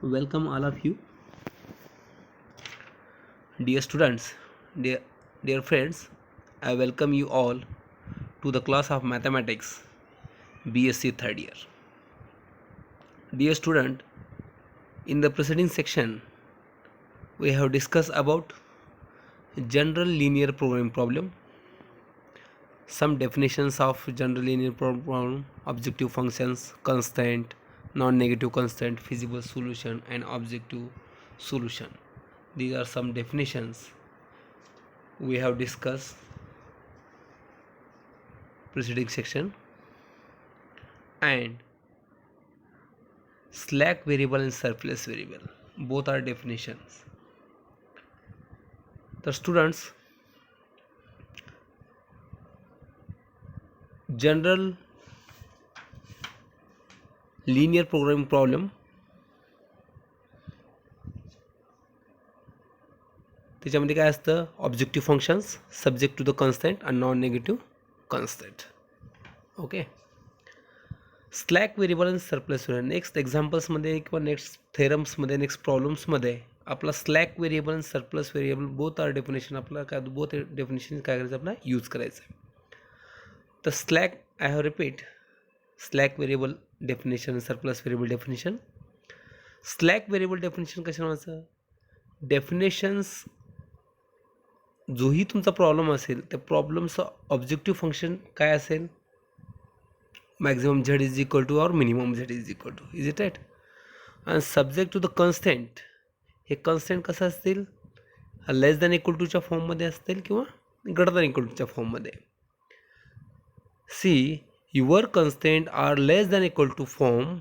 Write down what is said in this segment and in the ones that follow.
Welcome all of you, dear students, dear, dear friends. I welcome you all to the class of mathematics BSc third year. Dear student, in the preceding section, we have discussed about general linear programming problem, some definitions of general linear problem, objective functions, constant, non-negative constant, feasible solution, and objective solution. These are some definitions we have discussed preceding section. And slack variable and surplus variable, both are definitions. The students, general linear programming problem, त्याच्यामध्ये काय असतं, objective functions subject to the constant आणि non negative constant. Okay. Slack variable आणि surplus variable next एक्झाम्पल्समध्ये किंवा next थेरम्समध्ये, next प्रॉब्लेम्समध्ये आपला स्लॅक व्हेरिएबल आणि surplus variable both are definition, आपला काय बोथ डेफिनेशन काय करायचं, आपला यूज करायचं आहे. तर slack, I have repeat, slack variable definition, surplus variable definition. Slack variable definition कशा नावाचं, डेफिनेशन्स जोही तुमचा प्रॉब्लेम असेल त्या प्रॉब्लेमचं ऑब्जेक्टिव्ह फंक्शन काय असेल, maximum Z is equal to or minimum Z is equal to, is it right. आणि subject to the constant, हे कन्स्टंट कसं असतील, लेस दॅन इक्वल टूच्या फॉर्ममध्ये असतील किंवा ग्रेटर दॅन इक्वल टूच्या फॉर्ममध्ये. See your constant are less than equal to form,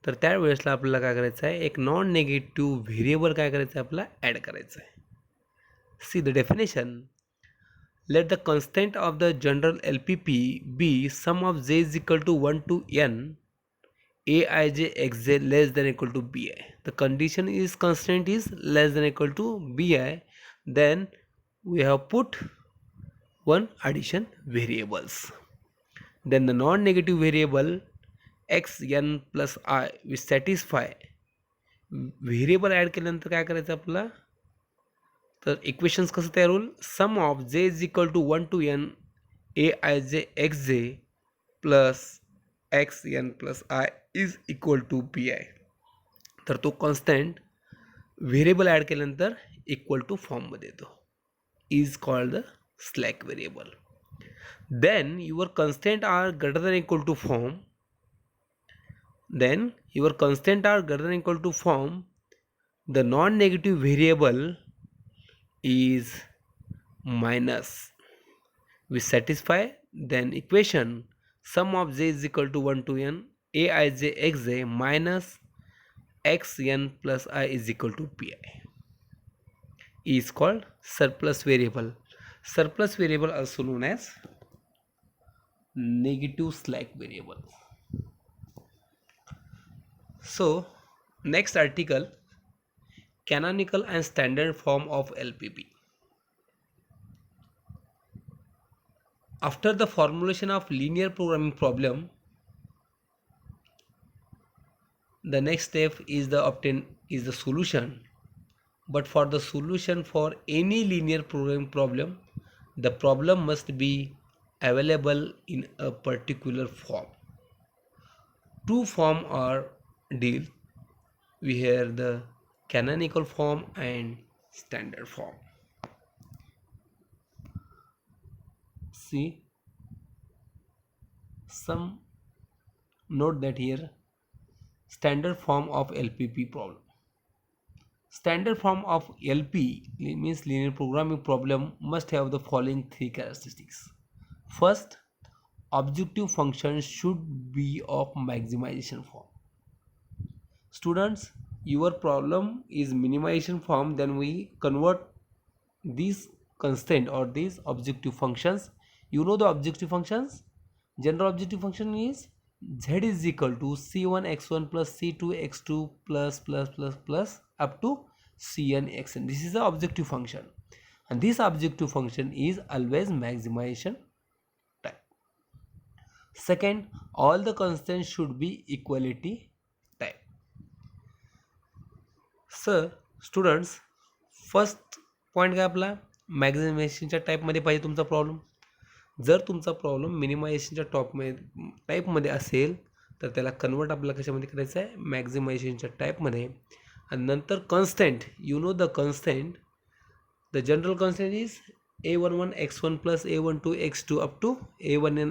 तर त्यावेळेसला आपल्याला काय करायचं आहे, एक नॉन नेगेटिव्ह व्हेरिएबल काय करायचं आहे, आपल्याला ॲड करायचं आहे. See the definition. Let the constant of the general LPP be sum of j is equal to 1 to n aij xj less than equal to bi. The condition is constant is less than equal to bi. Then we have put one addition variables. Then the non-negative variable xn plus I we satisfy. Variable add केल्यानंतर काय करायचं आपल्याला, तर equations कसं तयार होईल, sum of j is equal to 1 to n a i j x j plus x n plus i is equal to p i. तर तो कॉन्स्टंट व्हेरिएबल ॲड केल्यानंतर इक्वल टू फॉर्ममध्ये येतो, is called the slack variable. Then your constant are greater than equal to form, then your constant are greater than equal to form, the non-negative variable is minus, we satisfy. Then equation sum of j is equal to 1 to n aij xj minus xn plus I is equal to pi is called surplus variable. Surplus variable also known as negative slack variable. So next article, canonical and standard form of LPP. After the formulation of linear programming problem, the next step is the solution. But for the solution for any linear programming problem, the problem must be available in a particular form. Two forms are deal. We have the canonical form and standard form. See, some note that here, standard form of LPP problem. Standard form of LP means linear programming problem must have the following three characteristics. First, objective function should be of maximization form. Students, your problem is minimization form, then we convert these constant or these objective functions. You know the objective functions, general objective function is z is equal to c1 x1 plus c2 x2 plus up to cn xn. This is the objective function, and this objective function is always maximization type. Second, all the constants should be equality type. Sir students, first point काय आपला, मॅक्झिमायझेशनच्या टाईपमध्ये पाहिजे तुमचा problem. जर तुमचा problem मिनिमायझेशनच्या टाईपमध्ये असेल तर त्याला कन्वर्ट आपल्याला कशामध्ये करायचं आहे, मॅक्झिमायझेशनच्या टाईपमध्ये. आणि नंतर constant, you know the constant, the general constant is a11 x1 plus a12 x2 up to a1n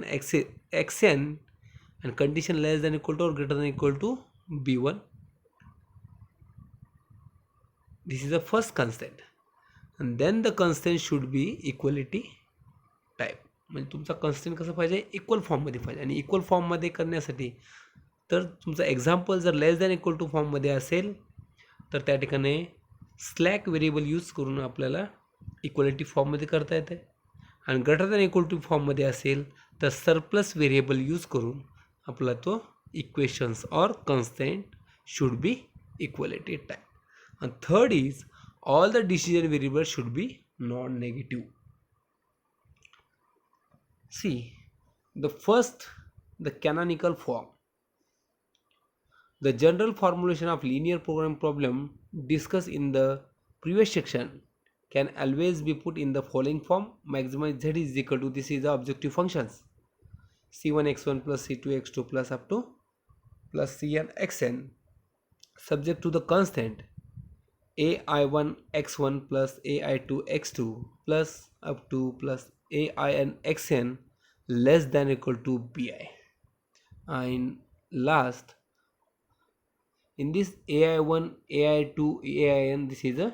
xn and condition less than equal to or greater than equal to b1. This is the first constant and then the constant should be equality type. म्हणजे तुमचा constant कसं पाहिजे, equal फॉर्ममध्ये पाहिजे. आणि equal फॉर्ममध्ये करण्यासाठी तर तुमचा एक्झाम्पल जर लेस दॅन इक्वल टू फॉर्ममध्ये असेल तर त्या ठिकाणी स्लॅक व्हेरिएबल यूज करून आपल्याला इक्वलिटी फॉर्ममध्ये करता येते. आणि ग्रेटर दॅन इक्वल टू फॉर्ममध्ये असेल तर सरप्लस व्हेरिएबल यूज करून आपला तो equations or constant should be equality type. And third is all the decision variables should be non-negative. See, the first, the canonical form. The general formulation of linear programming problem discussed in the previous section can always be put in the following form. Maximize z is equal to, this is the objective functions, c1 x1 plus c2 x2 plus up to plus cn xn, subject to the constant ai1 x1 plus ai2 x2 plus up to plus ain xn less than equal to bi. And last, in this ai1 ai2 ain, this is a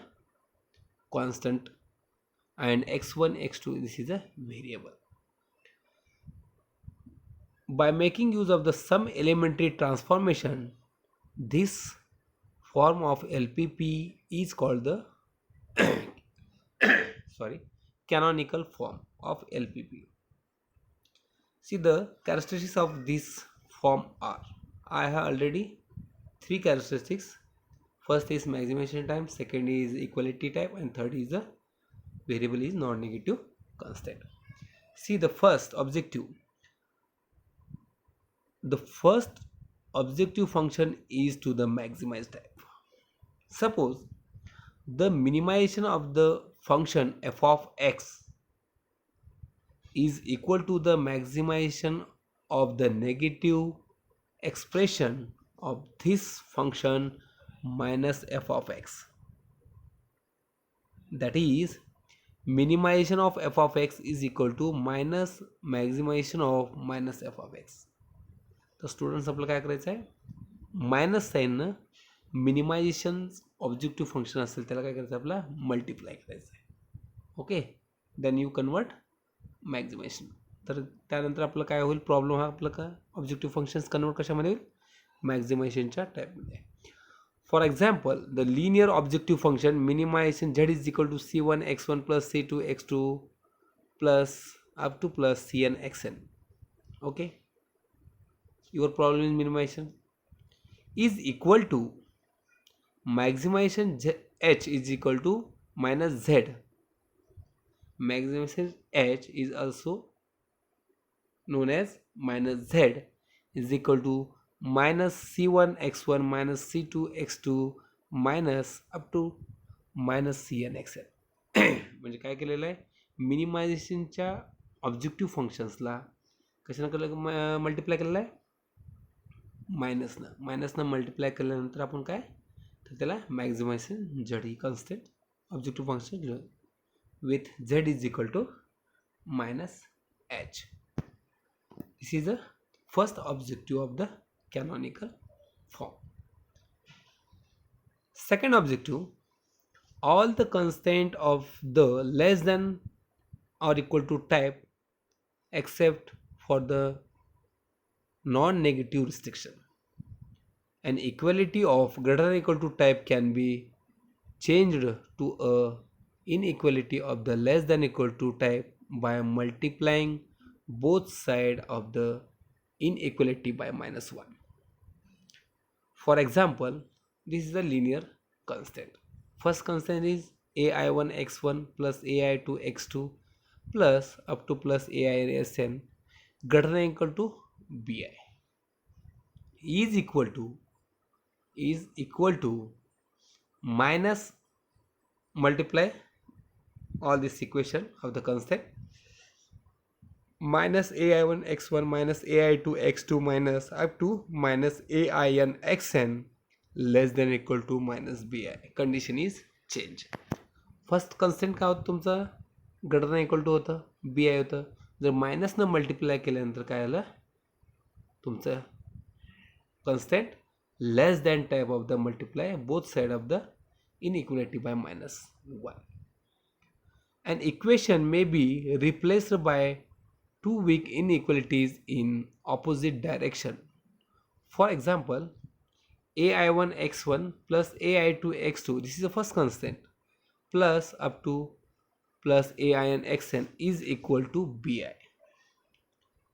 constant, and x1 x2, this is a variable. By making use of the sum elementary transformation, this form of LPP is called the canonical form of LPP. See, the characteristics of this form are, I have already three characteristics. First is maximization time, second is equality type, and third is the variable is non-negative constant. See, the first objective function is to the maximize type. Suppose the minimization of the function f of x is equal to the maximization of the negative expression of this function minus f of x. That is, minimization of f of x is equal to minus maximization of minus f of x. तर students आपलं काय करायचं आहे, minus साईननं minimization objective function असेल त्याला काय करायचं, आपला मल्टिप्लाय करायचं आहे. Okay, then you convert maximization. तर त्यानंतर आपलं काय होईल, प्रॉब्लेम हा आपलं का ऑब्जेक्टिव्ह फंक्शन्स कन्वर्ट कशामध्ये होईल, मॅक्झिमायझेशनच्या टाईपमध्ये. For example, the linear objective function minimization z is equal to c1 x1 plus c2 x2 plus up to plus cn xn. Okay, your problem in minimization is equal to maximization h is equal to minus z. Maximization h is also known as minus z is equal to minus c1 x1 minus c2 x2 minus up to minus cn xn. म्हणजे काय केलेलं आहे, मिनिमायझेशनच्या objective फंक्शन्सला कशानं केलं, multiply केलेलं आहे, मायनसनं multiply केल्यानंतर आपण काय, तर त्याला मॅक्झिमायझेशन झेड ही constant objective function with z is equal to minus h. This is the first objective of the canonical form. Second objective, all the constant of the less than or equal to type except for the non-negative restriction. An equality of greater than equal to type can be changed to a inequality of the less than equal to type by multiplying both sides of the inequality by minus 1. For example, this is a linear constant. First constant is ai1 x1 plus ai2 x2 plus up to plus aisn greater than equal to bi is equal to minus multiply all this equation of the constant minus ai1 x1 minus ai2 x2 minus up to minus ain xn less than equal to minus bi. Condition is change. First constant काय होतं तुमचं, greater equal to होतं, b i होतं. जर मायनसनं multiply केल्यानंतर काय आलं तुमचं constant less than type of the multiply both side of the inequality by -1. An equation may be replaced by two weak inequalities in opposite direction. For example, ai1 x1 plus ai2 x2, this is the first constant, plus up to plus ain xn is equal to bi,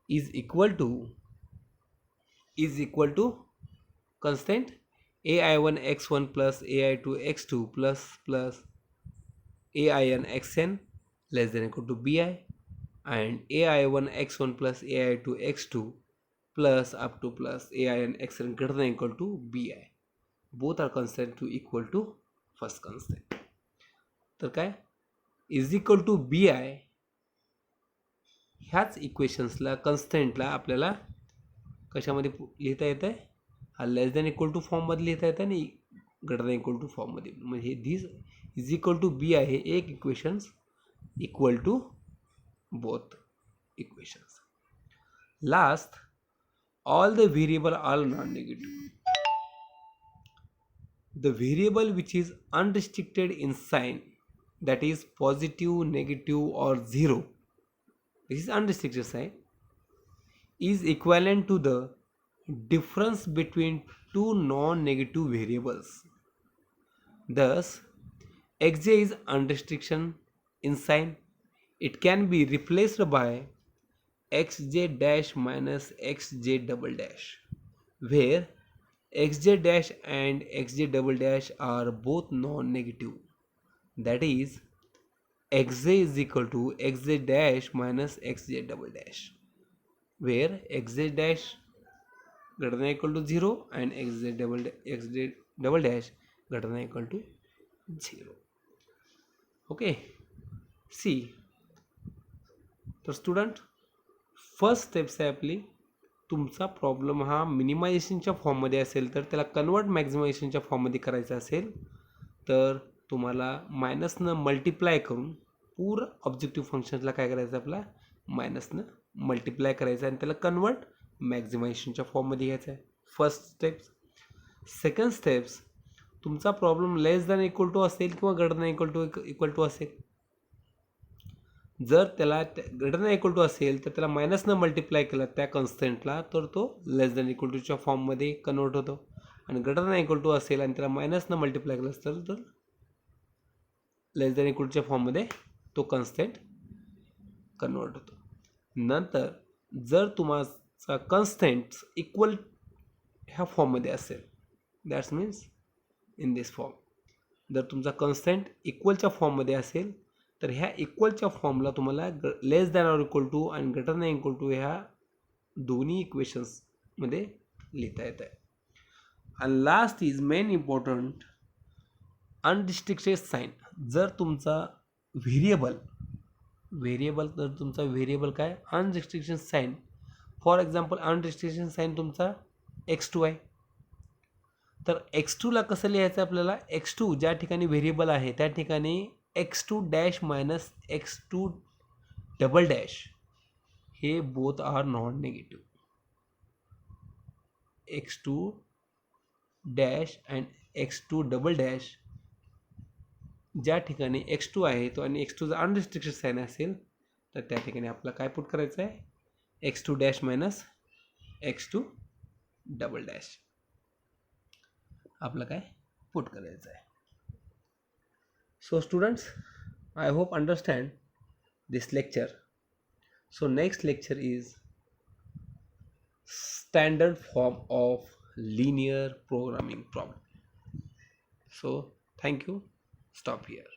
is equal to constant ai1 x1 plus ai2 x2 plus ain xn less than equal to bi, and ai1 x1 plus ai2 x2 plus up to plus ain xn greater than equal to bi. Both are constant to equal to first constant. तर काय is equal to b i ह्याच इक्वेशन्सला कन्स्टंटला आपल्याला कशामध्ये लिहिता येतं आहे, हा लेस दॅन इक्वल टू फॉर्ममध्ये लिहिता येतं आणि ग्रेटर दॅन इक्वल टू फॉर्ममध्ये. म्हणजे this is equal to b आहे एक equations equal to both equations. Last, all the variable are non-negative. The variable which is unrestricted in sign, that is positive, negative or 0, this is unrestricted sign, is equivalent to the difference between two non-negative variables. Thus xj is unrestriction in sign. It can be replaced by xj dash minus xj double dash, where xj dash and xj double dash are both non-negative. That is xj is equal to xj dash minus xj double dash, where xj dash greater than equal to 0 and xj double dash greater than equal to 0. Okay, see, तर student first steps आहे आपली, तुमचा problem हा मिनिमायझेशनच्या फॉर्ममध्ये असेल तर त्याला convert मॅक्झिमायझेशनच्या फॉर्ममध्ये करायचा असेल तर तुम्हाला मायनसनं मल्टिप्लाय करून पूर्ण ऑब्जेक्टिव्ह फंक्शन्सला काय करायचं, आपला मायनसनं मल्टिप्लाय करायचं आणि त्याला कन्वर्ट मॅक्झिमायझेशनच्या फॉर्ममध्ये घ्यायचं आहे. First steps. सेकंड स्टेप्स, तुमचा problem less than equal to असेल किंवा ग्रेटर दॅन इक्वल टू असेल. जर त्याला ग्रेटर दॅन इक्वल टू असेल तर त्याला मायनसनं मल्टिप्लाय केलं त्या कन्स्टंटला तर तो लेस दॅन इक्वल टूच्या फॉर्ममध्ये कन्वर्ट होतो, आणि ग्रेटर दॅन इक्वल टू असेल आणि त्याला मायनसनं मल्टिप्लाय केलं तर लेस दॅन इक्वल टूच्या फॉर्ममध्ये तो कन्स्टंट कन्वर्ट होतो. नंतर जर तुमचा कन्स्टंट इक्वल ह्या फॉर्ममध्ये असेल, that's means in this form, जर तुमचा कन्स्टंट इक्वलच्या फॉर्ममध्ये असेल तर ह्या इक्वलच्या फॉर्मला तुम्हाला less than or equal to आणि ग्रेटर दॅन इक्वल टू ह्या दोन्ही इक्वेशन्समध्ये लिहिता येत आहे. आणि last is main important, unrestricted sign. जर तुमचा व्हेरिएबल काय unrestriction sign, for example unrestriction sign तुमचा x2 आहे, तर x2ला कसं लिहायचं आपल्याला, x2 ज्या ठिकाणी व्हेरिएबल आहे त्या ठिकाणी x2 dash minus x2 double dash हे both are non negative. x2 dash and x2 double dash ज्या ठिकाणी x2 आहे तो आणि x2 जर अनरिस्ट्रिक्टेड साईन असेल तर त्या ठिकाणी आपल्याला काय पुट करायचं आहे, x2 dash minus x2 double dash आपलं काय पुट करायचं आहे. So students, I hope understand this lecture. So next lecture is standard form of linear programming problem. So thank you. Stop here.